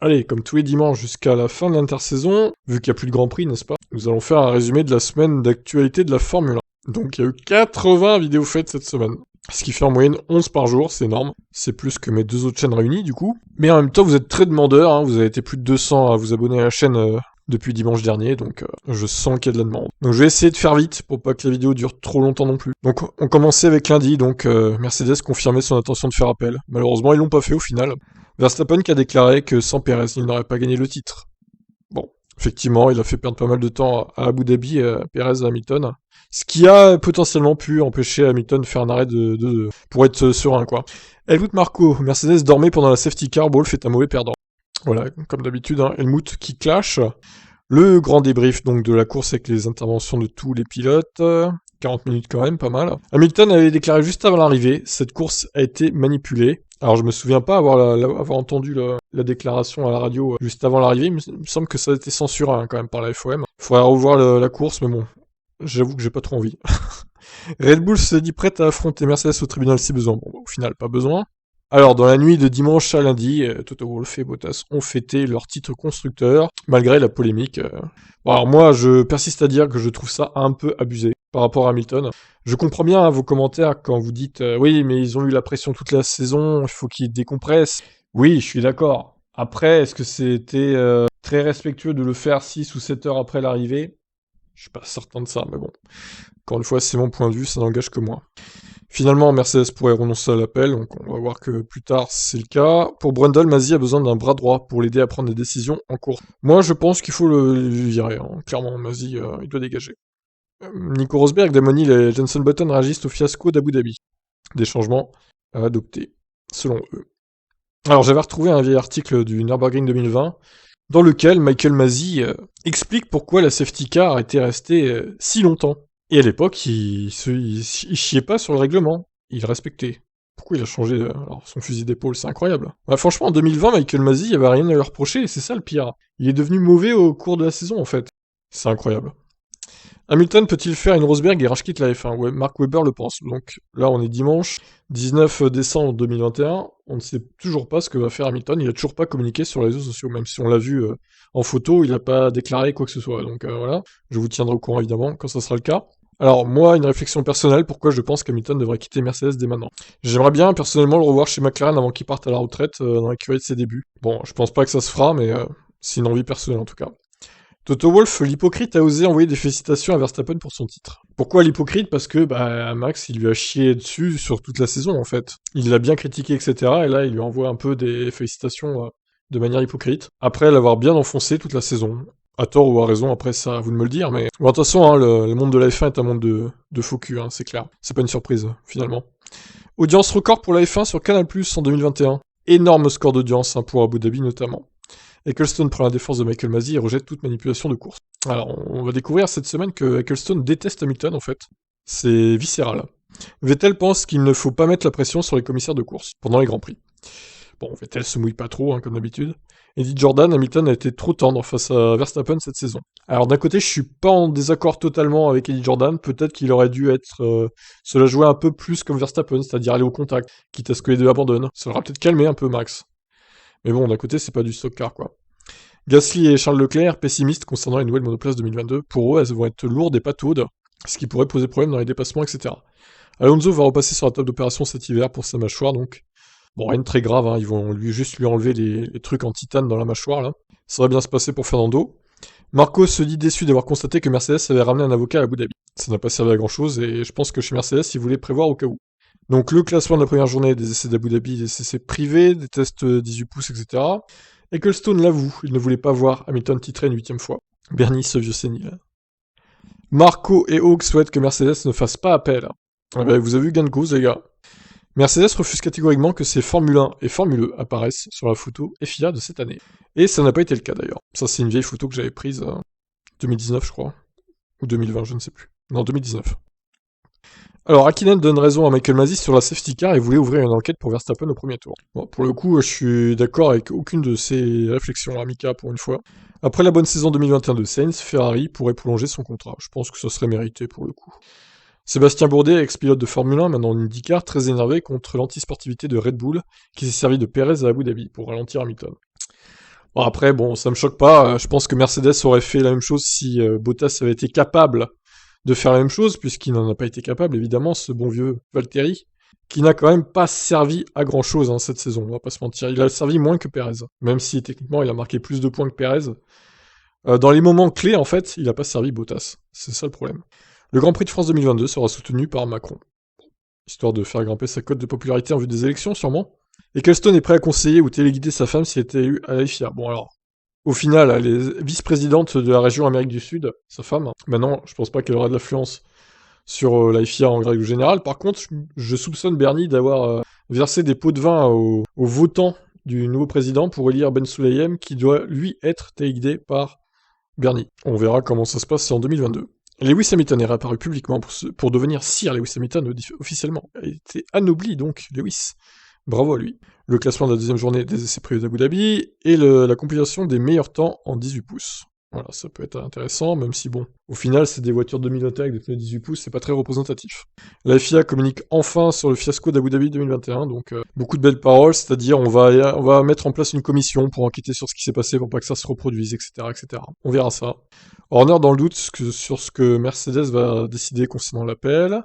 Allez, comme tous les dimanches jusqu'à la fin de l'intersaison, vu qu'il n'y a plus de Grand Prix, n'est-ce pas, nous allons faire un résumé de la semaine d'actualité de la Formule 1. Donc il y a eu 80 vidéos faites cette semaine. Ce qui fait en moyenne 11 par jour, c'est énorme. C'est plus que mes deux autres chaînes réunies du coup. Mais en même temps, vous êtes très demandeurs, hein. Vous avez été plus de 200 à vous abonner à la chaîne depuis dimanche dernier, donc je sens qu'il y a de la demande. Donc je vais essayer de faire vite pour pas que la vidéo dure trop longtemps non plus. Donc on commençait avec lundi, donc Mercedes confirmait son intention de faire appel. Malheureusement, ils l'ont pas fait au final. Verstappen qui a déclaré que sans Perez, il n'aurait pas gagné le titre. Bon, effectivement, il a fait perdre pas mal de temps à Abu Dhabi, Perez à Hamilton. Ce qui a potentiellement pu empêcher Hamilton de faire un arrêt pour être serein, quoi. Helmut Marko, Mercedes dormait pendant la safety car, Wolff est un mauvais perdant. Voilà, comme d'habitude, hein, Helmut qui clash. Le grand débrief donc de la course avec les interventions de tous les pilotes. 40 minutes quand même, pas mal. Hamilton avait déclaré juste avant l'arrivée, cette course a été manipulée. Alors je me souviens pas avoir entendu la déclaration à la radio juste avant l'arrivée, il me semble que ça a été censuré hein, quand même par la FOM. Faudrait revoir la course, mais bon, j'avoue que j'ai pas trop envie. Red Bull se dit prête à affronter Mercedes au tribunal si besoin. Bon, au final, pas besoin. Alors, dans la nuit de dimanche à lundi, Toto Wolff et Bottas ont fêté leur titre constructeur, malgré la polémique. Bon, alors moi, je persiste à dire que je trouve ça un peu abusé par rapport à Hamilton. Je comprends bien hein, vos commentaires quand vous dites oui, mais ils ont eu la pression toute la saison, il faut qu'ils décompressent. Oui, je suis d'accord. Après, est-ce que c'était très respectueux de le faire 6 ou 7 heures après l'arrivée? Je suis pas certain de ça, mais bon. Encore une fois, c'est mon point de vue, ça n'engage que moi. Finalement, Mercedes pourrait renoncer à l'appel, donc on va voir que plus tard c'est le cas. Pour Brundle, Masi a besoin d'un bras droit pour l'aider à prendre des décisions en course. Moi, je pense qu'il faut le virer, hein. Clairement, Masi, il doit dégager. Nico Rosberg, Damon Hill et Jenson Button réagissent au fiasco d'Abu Dhabi. Des changements à adopter, selon eux. Alors, j'avais retrouvé un vieil article du Nürburgring 2020, dans lequel Michael Masi explique pourquoi la safety car était restée si longtemps. Et à l'époque, il chiait pas sur le règlement. Il respectait. Pourquoi il a changé alors, son fusil d'épaule? C'est incroyable. Ouais, franchement, en 2020, Michael Masi, il n'y avait rien à lui reprocher, et c'est ça le pire. Il est devenu mauvais au cours de la saison, en fait. C'est incroyable. Hamilton peut-il faire une Rosberg et rage-quitte la F1? Ouais, Mark Webber le pense. Donc là, on est dimanche, 19 décembre 2021. On ne sait toujours pas ce que va faire Hamilton. Il a toujours pas communiqué sur les réseaux sociaux, même si on l'a vu en photo, il n'a pas déclaré quoi que ce soit. Donc voilà, je vous tiendrai au courant évidemment quand ça sera le cas. Alors moi, une réflexion personnelle, pourquoi je pense qu'Hamilton devrait quitter Mercedes dès maintenant. J'aimerais bien personnellement le revoir chez McLaren avant qu'il parte à la retraite dans l'écurie de ses débuts. Bon, je pense pas que ça se fera, mais c'est une envie personnelle en tout cas. Toto Wolff, l'hypocrite, a osé envoyer des félicitations à Verstappen pour son titre. Pourquoi l'hypocrite? Parce que Max, il lui a chié dessus sur toute la saison en fait. Il l'a bien critiqué, etc. Et là, il lui envoie un peu des félicitations de manière hypocrite. Après l'avoir bien enfoncé toute la saison. À tort ou à raison, après ça, à vous de me le dire, mais... Bon, de toute façon, hein, le monde de la F1 est un monde de faux cul, hein, c'est clair. C'est pas une surprise, finalement. Audience record pour la F1 sur Canal+, en 2021. Énorme score d'audience, hein, pour Abu Dhabi notamment. Ecclestone prend la défense de Michael Masi et rejette toute manipulation de course. Alors, on va découvrir cette semaine que Ecclestone déteste Hamilton, en fait. C'est viscéral. Vettel pense qu'il ne faut pas mettre la pression sur les commissaires de course pendant les Grands Prix. Bon, Vettel se mouille pas trop, hein, comme d'habitude. Et dit Jordan, Hamilton a été trop tendre face à Verstappen cette saison. Alors d'un côté, je suis pas en désaccord totalement avec Eddie Jordan. Peut-être qu'il aurait dû se la jouer un peu plus comme Verstappen, c'est-à-dire aller au contact, quitte à ce que les deux abandonnent. Ça aura peut-être calmé un peu Max. Mais bon, d'un côté, c'est pas du stock car, quoi. Gasly et Charles Leclerc, pessimistes concernant les nouvelles monoplaces 2022. Pour eux, elles vont être lourdes et pataudes, ce qui pourrait poser problème dans les dépassements, etc. Alonso va repasser sur la table d'opération cet hiver pour sa mâchoire, donc... Bon, rien de très grave, hein, ils vont juste lui enlever les trucs en titane dans la mâchoire, là. Ça va bien se passer pour Fernando. Marco se dit déçu d'avoir constaté que Mercedes avait ramené un avocat à Abu Dhabi. Ça n'a pas servi à grand chose, et je pense que chez Mercedes, ils voulaient prévoir au cas où. Donc le classement de la première journée des essais d'Abu Dhabi, des essais privés, des tests 18 pouces, etc. Ecclestone l'avoue, il ne voulait pas voir Hamilton titrer une 8ème fois. Bernie, ce vieux sénile. Marco et Hawk souhaitent que Mercedes ne fasse pas appel. Ah ben, vous avez vu gain de cause, les gars. Mercedes refuse catégoriquement que ses Formule 1 et Formule E apparaissent sur la photo FIA de cette année. Et ça n'a pas été le cas d'ailleurs. Ça c'est une vieille photo que j'avais prise 2019 je crois. Ou 2020, je ne sais plus. Non, 2019. Alors, Hakkinen donne raison à Michael Masi sur la safety car et voulait ouvrir une enquête pour Verstappen au premier tour. Bon, pour le coup, je suis d'accord avec aucune de ces réflexions, Mika, pour une fois. Après la bonne saison 2021 de Sainz, Ferrari pourrait prolonger son contrat. Je pense que ça serait mérité pour le coup. Sébastien Bourdet, ex-pilote de Formule 1, maintenant en IndyCar, très énervé contre l'antisportivité de Red Bull, qui s'est servi de Perez à Abu Dhabi pour ralentir Hamilton. Bon, après, bon, ça me choque pas. Je pense que Mercedes aurait fait la même chose si Bottas avait été capable de faire la même chose, puisqu'il n'en a pas été capable, évidemment, ce bon vieux Valtteri, qui n'a quand même pas servi à grand chose cette saison, on va pas se mentir. Il a servi moins que Perez, même si techniquement il a marqué plus de points que Perez. Dans les moments clés, en fait, il a pas servi Bottas. C'est ça le problème. Le Grand Prix de France 2022 sera soutenu par Macron, histoire de faire grimper sa cote de popularité en vue des élections, sûrement. Ecclestone est prêt à conseiller ou téléguider sa femme s'il était élu à la FIA. Bon alors, au final, elle est vice-présidente de la région Amérique du Sud, sa femme. Maintenant, je pense pas qu'elle aura de l'influence sur la FIA en règle générale. Par contre, je soupçonne Bernie d'avoir versé des pots de vin aux votants du nouveau président pour élire Ben Sulayem, qui doit, lui, être téléguidé par Bernie. On verra comment ça se passe en 2022. Lewis Hamilton est réapparu publiquement pour devenir Sir Lewis Hamilton officiellement. Il a été anobli donc, Lewis. Bravo à lui. Le classement de la deuxième journée des essais prévus d'Abu Dhabi et la compilation des meilleurs temps en 18 pouces. Voilà, ça peut être intéressant, même si bon, au final, c'est des voitures 2021 avec des pneus 18 pouces, c'est pas très représentatif. La FIA communique enfin sur le fiasco d'Abu Dhabi 2021, donc beaucoup de belles paroles, c'est-à-dire on va mettre en place une commission pour enquêter sur ce qui s'est passé pour pas que ça se reproduise, etc., etc. On verra ça. Horner dans le doute sur ce que Mercedes va décider concernant l'appel.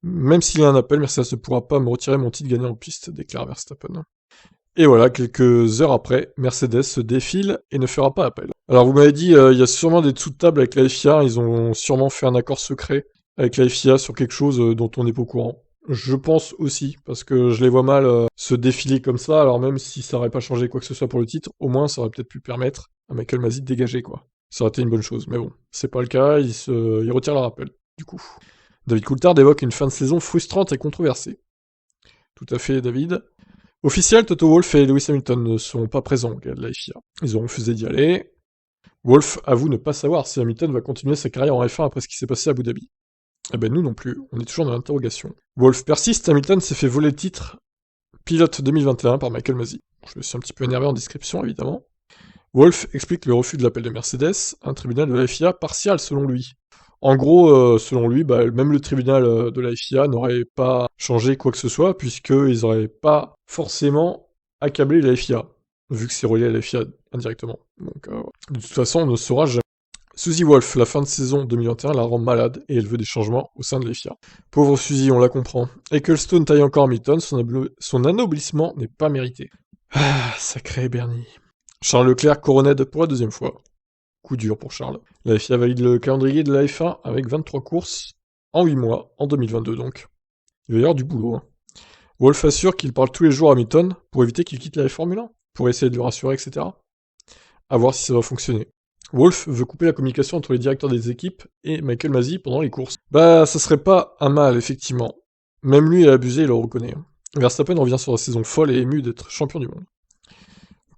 Même s'il y a un appel, Mercedes ne pourra pas me retirer mon titre gagnant en piste, déclare Verstappen. Et voilà, quelques heures après, Mercedes se défile et ne fera pas appel. Alors vous m'avez dit, il y a sûrement des dessous de table avec la FIA, ils ont sûrement fait un accord secret avec la FIA sur quelque chose dont on n'est pas au courant. Je pense aussi, parce que je les vois mal se défiler comme ça, alors même si ça aurait pas changé quoi que ce soit pour le titre, au moins ça aurait peut-être pu permettre à Michael Masi de dégager, quoi. Ça aurait été une bonne chose, mais bon, c'est pas le cas, ils retirent leur appel, du coup. David Coulthard évoque une fin de saison frustrante et controversée. Tout à fait, David. Officiel, Toto Wolff et Lewis Hamilton ne seront pas présents au gala de la FIA. Ils ont refusé d'y aller. Wolff avoue ne pas savoir si Hamilton va continuer sa carrière en F1 après ce qui s'est passé à Abu Dhabi. Eh ben nous non plus, on est toujours dans l'interrogation. Wolff persiste, Hamilton s'est fait voler le titre pilote 2021 par Michael Masi. Je me suis un petit peu énervé en description, évidemment. Wolff explique le refus de l'appel de Mercedes, un tribunal de la FIA partial selon lui. En gros, selon lui, même le tribunal de la FIA n'aurait pas changé quoi que ce soit, puisqu'ils n'auraient pas forcément accablé la FIA, vu que c'est relié à la FIA indirectement. Donc, de toute façon, on ne saura jamais. Suzy Wolff, la fin de saison 2021 la rend malade, et elle veut des changements au sein de la FIA. Pauvre Suzy, on la comprend. Ecclestone taille encore Hamilton, son anoblissement n'est pas mérité. Ah, sacré Bernie. Charles Leclerc couronné pour la deuxième fois. Coup dur pour Charles. La FIA valide le calendrier de la F1 avec 23 courses en 8 mois, en 2022 donc. Il va y avoir du boulot. Wolff assure qu'il parle tous les jours à Hamilton pour éviter qu'il quitte la Formule 1, pour essayer de le rassurer, etc. À voir si ça va fonctionner. Wolff veut couper la communication entre les directeurs des équipes et Michael Masi pendant les courses. Ça serait pas un mal, effectivement. Même lui a abusé, il le reconnaît. Verstappen revient sur la saison folle et ému d'être champion du monde.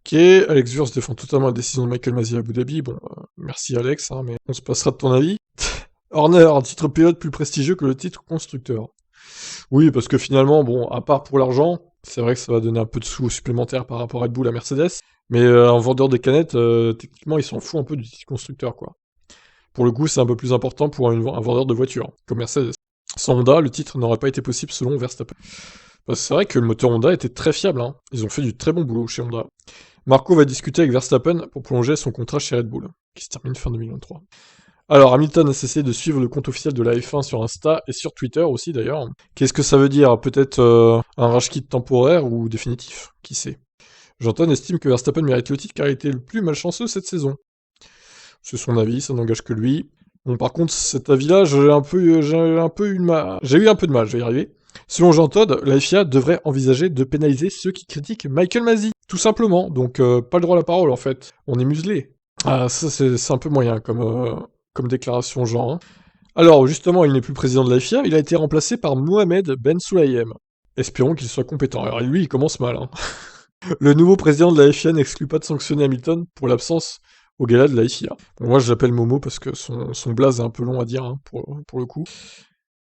Ok, Alex Wurz défend totalement la décision de Michael Masi à Abu Dhabi. Bon, merci Alex, mais on se passera de ton avis. Horner, un titre pilote plus prestigieux que le titre constructeur. Oui, parce que finalement, bon, à part pour l'argent, c'est vrai que ça va donner un peu de sous supplémentaires par rapport à Red Bull à Mercedes, mais un vendeur des canettes, techniquement, il s'en fout un peu du titre constructeur, quoi. Pour le coup, c'est un peu plus important pour un vendeur de voitures, comme Mercedes. Sans Honda, le titre n'aurait pas été possible selon Verstappen. C'est vrai que le moteur Honda était très fiable, Ils ont fait du très bon boulot chez Honda. Marco va discuter avec Verstappen pour prolonger son contrat chez Red Bull, qui se termine fin 2023. Alors, Hamilton a cessé de suivre le compte officiel de la F1 sur Insta et sur Twitter aussi d'ailleurs. Qu'est-ce que ça veut dire? Peut-être un rage quit temporaire ou définitif? Qui sait? Jean-Ton estime que Verstappen mérite le titre car il était le plus malchanceux cette saison. C'est son avis, ça n'engage que lui. Bon, par contre, cet avis-là, j'ai eu un peu de mal, je vais y arriver. Selon Jean Todt, la FIA devrait envisager de pénaliser ceux qui critiquent Michael Masi, tout simplement. Donc, pas le droit à la parole, en fait. On est muselé. Ah, ça, c'est un peu moyen comme déclaration genre. Alors, justement, il n'est plus président de la FIA, il a été remplacé par Mohamed Ben Sulayem. Espérons qu'il soit compétent. Alors, lui, il commence mal. Le nouveau président de la FIA n'exclut pas de sanctionner Hamilton pour l'absence au gala de la FIA. Bon, moi, je l'appelle Momo parce que son blaze est un peu long à dire, pour le coup.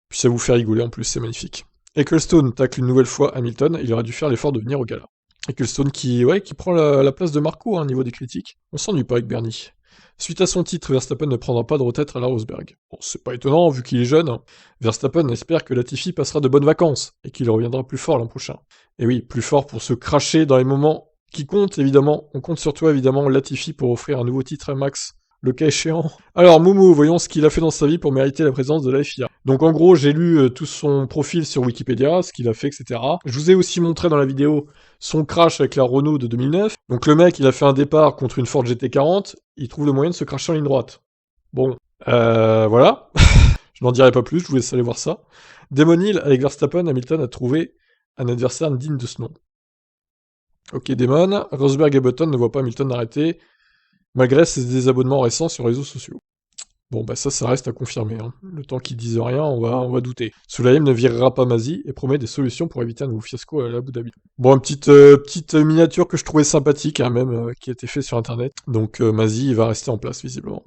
Puis ça vous fait rigoler, en plus, c'est magnifique. Ecclestone tacle une nouvelle fois Hamilton, il aurait dû faire l'effort de venir au gala. Ecclestone qui prend la place de Marco au niveau des critiques. On s'ennuie pas avec Bernie. Suite à son titre, Verstappen ne prendra pas de retraite à la Rosberg. Bon, c'est pas étonnant, vu qu'il est jeune. Verstappen espère que Latifi passera de bonnes vacances, et qu'il reviendra plus fort l'an prochain. Et oui, plus fort pour se cracher dans les moments qui compte évidemment. On compte sur toi évidemment, Latifi, pour offrir un nouveau titre à Max, le cas échéant. Alors Momo, voyons ce qu'il a fait dans sa vie pour mériter la présence de la FIA. Donc en gros, j'ai lu tout son profil sur Wikipédia, ce qu'il a fait, etc. Je vous ai aussi montré dans la vidéo son crash avec la Renault de 2009. Donc le mec, il a fait un départ contre une Ford GT40, il trouve le moyen de se crasher en ligne droite. Bon, voilà. Je n'en dirai pas plus, je vous laisse aller voir ça. Damon Hill, avec Verstappen, Hamilton a trouvé un adversaire digne de ce nom. Ok, Damon. Rosberg et Button ne voient pas Hamilton arrêter, malgré ses désabonnements récents sur les réseaux sociaux. Bon, bah ça reste à confirmer. Hein. Le temps qu'ils disent rien, on va douter. Soulaim ne virera pas Masi et promet des solutions pour éviter un nouveau fiasco à l'Abu Dhabi. Bon, une petite miniature que je trouvais sympathique, hein, même, qui a été faite sur Internet. Donc Masi, il va rester en place, visiblement.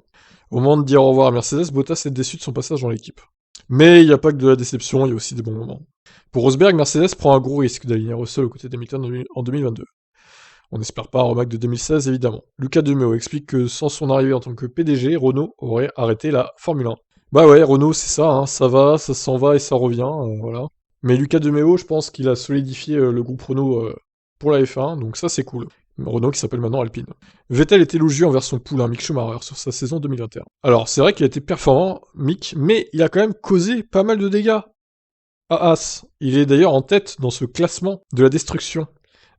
Au moment de dire au revoir à Mercedes, Bottas est déçu de son passage dans l'équipe. Mais il n'y a pas que de la déception, il y a aussi des bons moments. Pour Rosberg, Mercedes prend un gros risque d'aligner Russell aux côtés d'Hamilton en 2022. On n'espère pas un remake de 2016, évidemment. Lucas De Meo explique que sans son arrivée en tant que PDG, Renault aurait arrêté la Formule 1. Bah ouais, Renault, c'est ça, hein, ça va, ça s'en va et ça revient, voilà. Mais Lucas De Meo, je pense qu'il a solidifié le groupe Renault pour la F1, donc ça c'est cool. Renault qui s'appelle maintenant Alpine. Vettel est élogieux envers son poulain Mick Schumacher sur sa saison 2021. Alors, c'est vrai qu'il a été performant, Mick, mais il a quand même causé pas mal de dégâts à As. Il est d'ailleurs en tête dans ce classement de la destruction,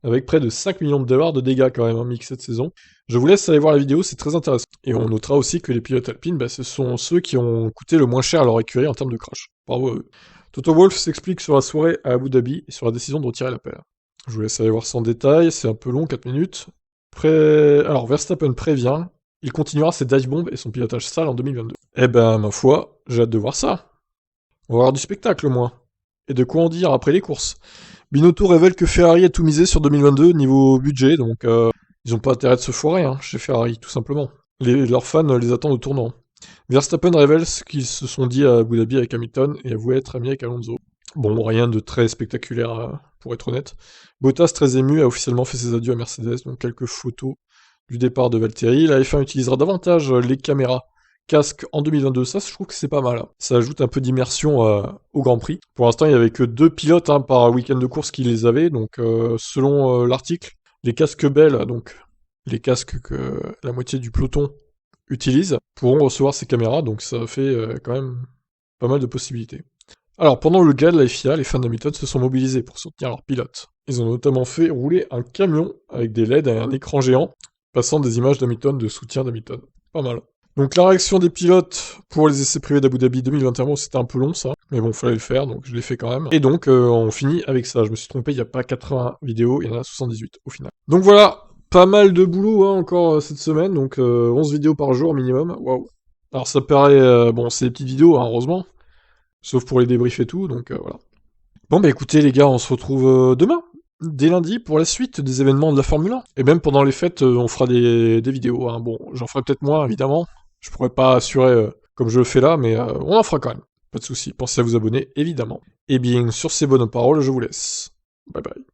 avec près de 5 millions de dollars de dégâts quand même, hein, Mick, cette saison. Je vous laisse aller voir la vidéo, c'est très intéressant. Et on notera aussi que les pilotes Alpine, bah, ce sont ceux qui ont coûté le moins cher à leur écurie en termes de crash. Bravo à eux. Toto Wolff s'explique sur la soirée à Abu Dhabi et sur la décision de retirer l'appel. Je vous laisse aller voir ça en détail, c'est un peu long, 4 minutes. Alors, Verstappen prévient, il continuera ses dive bombs et son pilotage sale en 2022. Eh ben, ma foi, j'ai hâte de voir ça. On va avoir du spectacle au moins. Et de quoi en dire après les courses. Binotto révèle que Ferrari a tout misé sur 2022 niveau budget, donc ils ont pas intérêt de se foirer hein, chez Ferrari, tout simplement. Leurs fans les attendent au tournant. Verstappen révèle ce qu'ils se sont dit à Abu Dhabi avec Hamilton et avoue être ami avec Alonso. Bon, rien de très spectaculaire, pour être honnête. Bottas, très ému, a officiellement fait ses adieux à Mercedes, donc quelques photos du départ de Valtteri. La F1 utilisera davantage les caméras casque en 2022, ça je trouve que c'est pas mal. Ça ajoute un peu d'immersion au Grand Prix. Pour l'instant, il n'y avait que 2 pilotes hein, par week-end de course qui les avaient, donc selon l'article, les casques Bell, donc les casques que la moitié du peloton utilise, pourront recevoir ces caméras, donc ça fait quand même pas mal de possibilités. Alors, pendant le gala de la FIA, les fans d'Hamilton se sont mobilisés pour soutenir leurs pilotes. Ils ont notamment fait rouler un camion avec des LED et un écran géant, passant des images d'Hamilton de soutien d'Hamilton. Pas mal. Donc la réaction des pilotes pour les essais privés d'Abu Dhabi 2021, bon, c'était un peu long ça, mais bon, fallait le faire, donc je l'ai fait quand même. Et donc, on finit avec ça. Je me suis trompé, il n'y a pas 80 vidéos, il y en a 78 au final. Donc voilà, pas mal de boulot hein, encore cette semaine, donc 11 vidéos par jour minimum, waouh. Alors ça paraît, bon, c'est des petites vidéos, hein, heureusement, sauf pour les débriefs et tout, donc voilà. Bon bah écoutez les gars, on se retrouve demain, dès lundi, pour la suite des événements de la Formule 1. Et même pendant les fêtes, on fera des vidéos, hein. Bon, j'en ferai peut-être moins, évidemment. Je pourrais pas assurer comme je le fais là, mais on en fera quand même. Pas de soucis, pensez à vous abonner, évidemment. Et bien, sur ces bonnes paroles, je vous laisse. Bye bye.